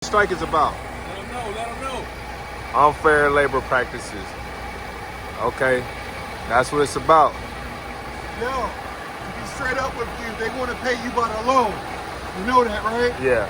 strike is about? Let them know, let them know. Unfair labor practices. Okay, that's what it's about. Yo, to be straight up with you, they want to pay you by the loan. You know that, right? Yeah,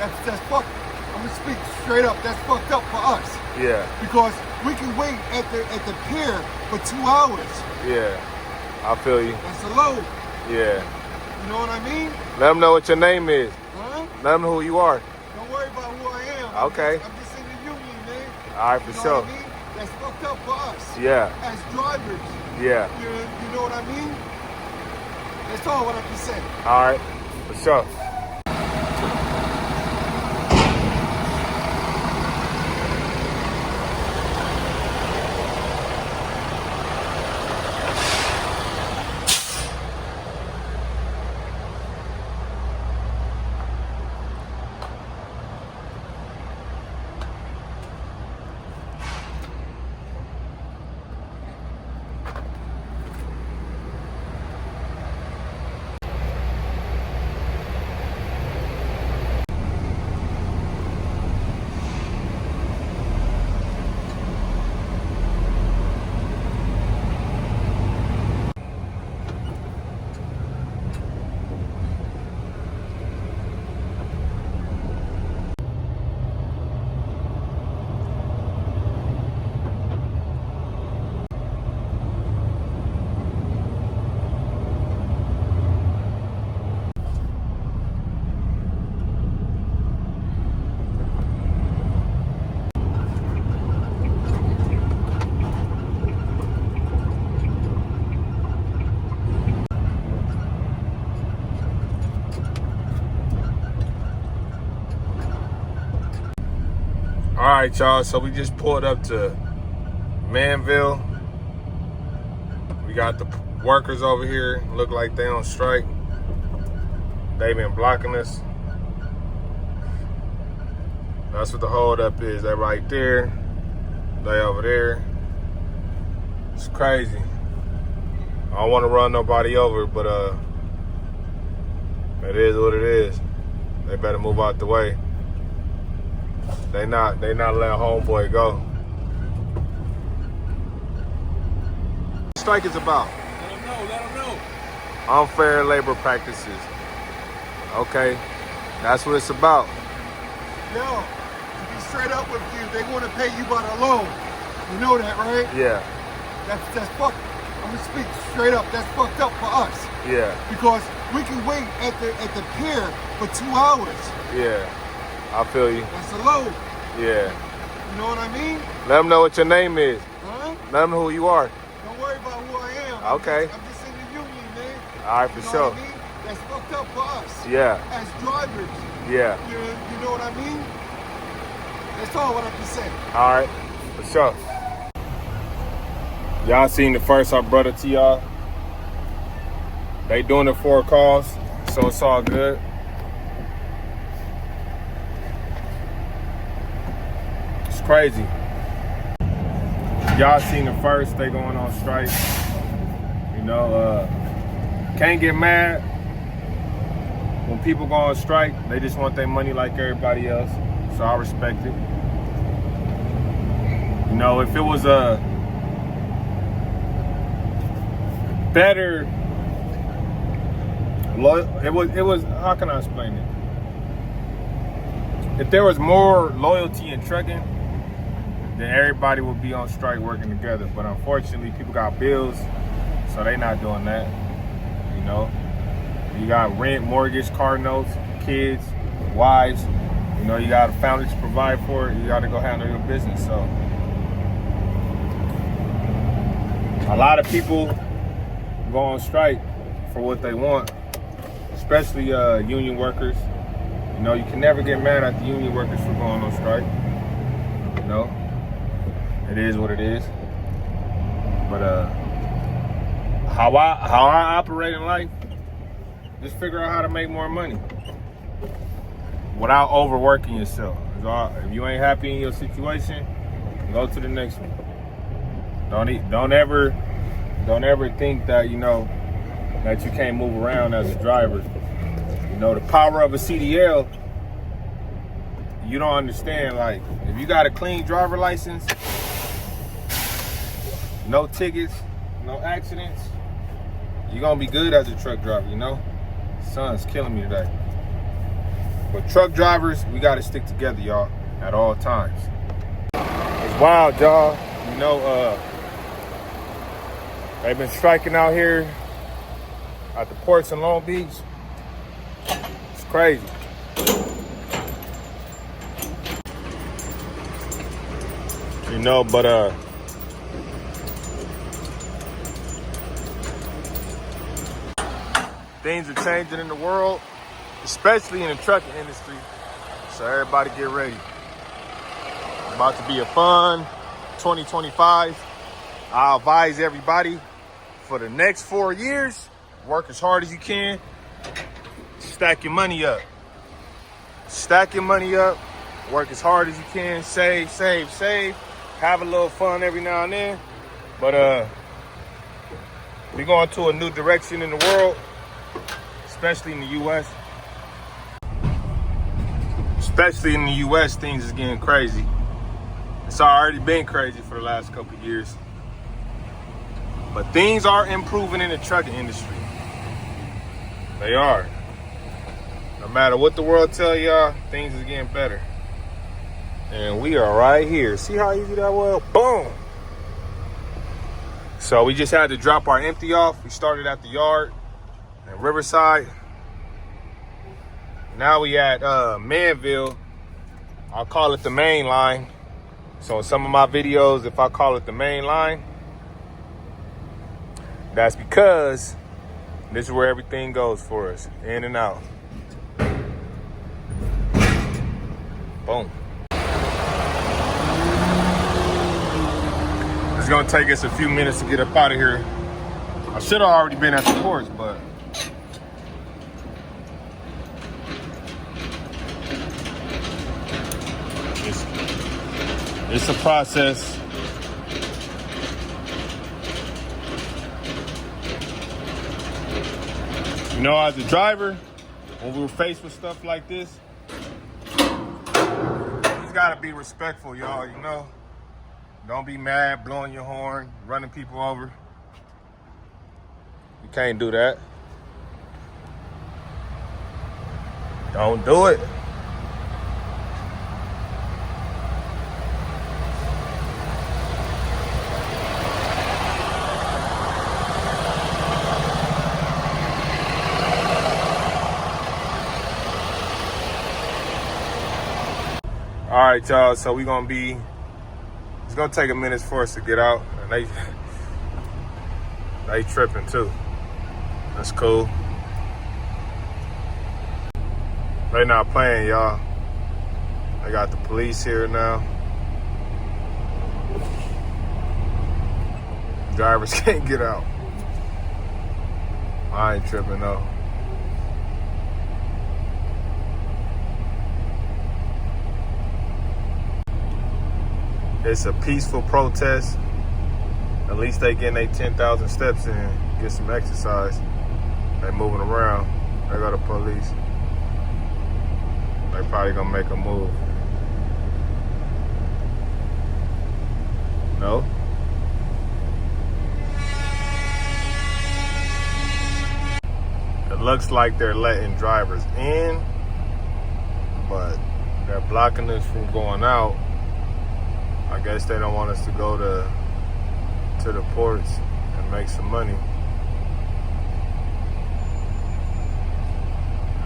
That's fucked. I'm gonna speak straight up. That's fucked up for us. yeah, Because we can wait at the pier for 2 hours. yeah. I feel you. That's a load. Yeah. You know what I mean? Let them know what your name is. Huh? Let them know who you are. Don't worry about who I am. Okay. I'm just in the union, man. All right, for You know sure. what I mean? That's fucked up for us. Yeah, As drivers. yeah. You know what I mean? That's all what I can say. All right, for sure. All right, y'all. So we just pulled up to Manville. We got the workers over here. Look like they on strike. They've been blocking us. That's what the holdup is. They right there. They over there. It's crazy. I don't want to run nobody over, but it is what it is. They better move out the way. They not letting homeboy go. Strike is about? Let them know, let them know. Unfair labor practices. Okay, that's what it's about. Yo, to be straight up with you, they want to pay you by the loan. You know that, right? Yeah, That's fucked. I'm gonna speak straight up. That's fucked up for us. yeah, Because we can wait at the pier for 2 hours. yeah. I feel you. That's a load. Yeah. You know what I mean? Let them know what your name is. Huh? Let them know who you are. Don't worry about who I am. Okay. I'm just in the union, man. All right, for You know sure. what I mean? That's fucked up for us. Yeah, As drivers. yeah. You know what I mean? That's all what I can say. All right, for sure. Y'all seen the first I brought it to y'all. They doing the 4 calls, so it's all good. It's crazy. Y'all seen the first, they going on strike. You know, can't get mad when people go on strike. They just want their money like everybody else, so I respect it. You know, if it was a better, it was. How can I explain it? If there was more loyalty in trucking, then everybody would be on strike working together. But unfortunately, people got bills, so they not doing that. You know, you got rent, mortgage, car notes, kids, wives. You know, you got a family to provide for it. You got to go handle your business. So a lot of people go on strike for what they want, especially union workers. You know, you can never get mad at the union workers for going on strike. You know, it is what it is. But how I operate in life, just figure out how to make more money without overworking yourself. If you ain't happy in your situation, go to the next one. Don't ever think that, you know, that you can't move around as a driver. You know, the power of a CDL you don't understand. Like, if you got a clean driver license, no tickets, no accidents, you're gonna be good as a truck driver, you know? Sun's killing me today. But truck drivers, we gotta stick together, y'all, at all times. It's wild, y'all. You know, they've been striking out here at the ports in Long Beach. It's crazy. You know, but things are changing in the world, especially in the trucking industry. So everybody get ready. It's about to be a fun 2025. I'll advise everybody for the next 4 years, work as hard as you can. Stack your money up. Stack your money up. Work as hard as you can. Save, save, save. Have a little fun every now and then. But we're going to a new direction in the world, especially in the U.S. Especially in the U.S., things is getting crazy. It's already been crazy for the last couple of years. But things are improving in the trucking industry. They are. No matter what the world tell y'all, things is getting better. And we are right here. See how easy that was? Boom. So we just had to drop our empty off. We started at the yard in Riverside. Now we at Manville. I'll call it the main line. So in some of my videos, if I call it the main line, that's because this is where everything goes for us, in and out. Boom. It's gonna take us a few minutes to get up out of here. I should have already been at the ports, but it's a process. You know, as a driver, when we were faced with stuff like this, you gotta be respectful, y'all, you know? Don't be mad, blowing your horn, running people over. You can't do that. Don't do it. All right, y'all, so we're gonna be, it's gonna take a minute for us to get out. And they tripping too. That's cool. They not playing, y'all. They got the police here now. Drivers can't get out. I ain't tripping though. It's a peaceful protest. At least they getting their 10,000 steps in, get some exercise. They moving around. They got the police. They probably gonna make a move. No? It looks like they're letting drivers in, but they're blocking us from going out. I guess they don't want us to go to the ports and make some money.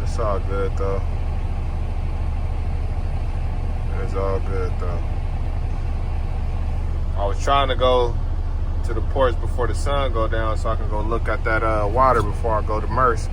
It's all good though. It's all good though. I was trying to go to the ports before the sun go down so I can go look at that water before I go to Merce.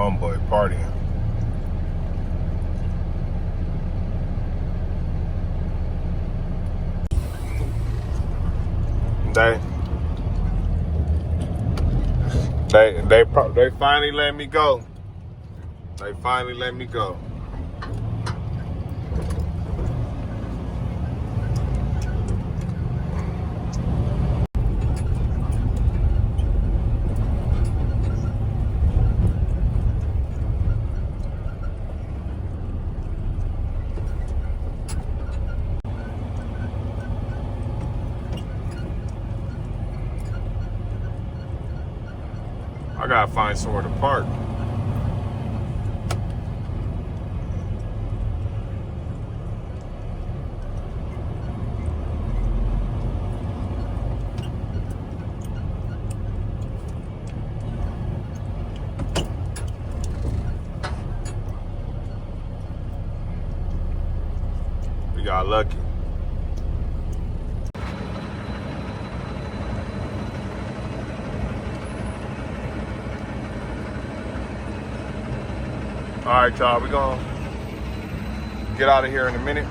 homeboy partying. They finally let me go. They finally let me go. I gotta find somewhere to park. We got lucky. All right, y'all, we're gonna get out of here in a minute.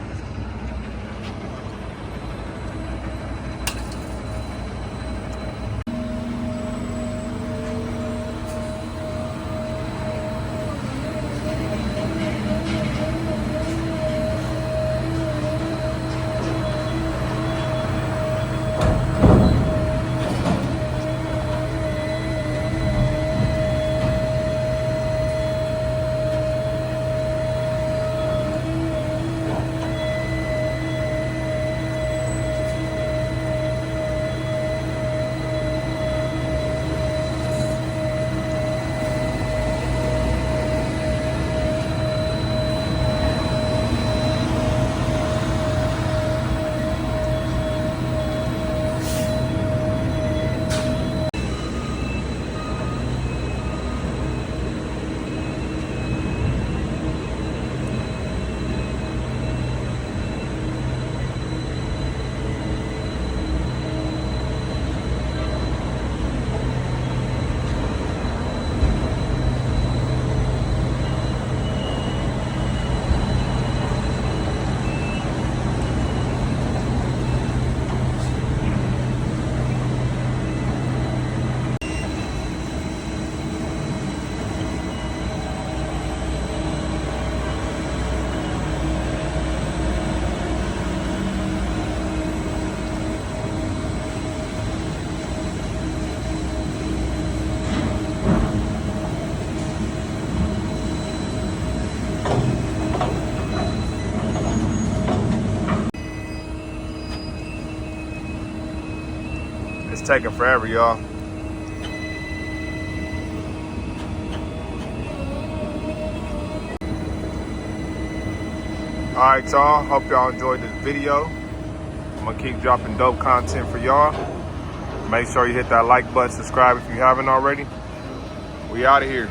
It's taking forever, y'all. All right, y'all. Hope y'all enjoyed this video. I'm gonna keep dropping dope content for y'all. Make sure you hit that like button, subscribe if you haven't already. We out of here.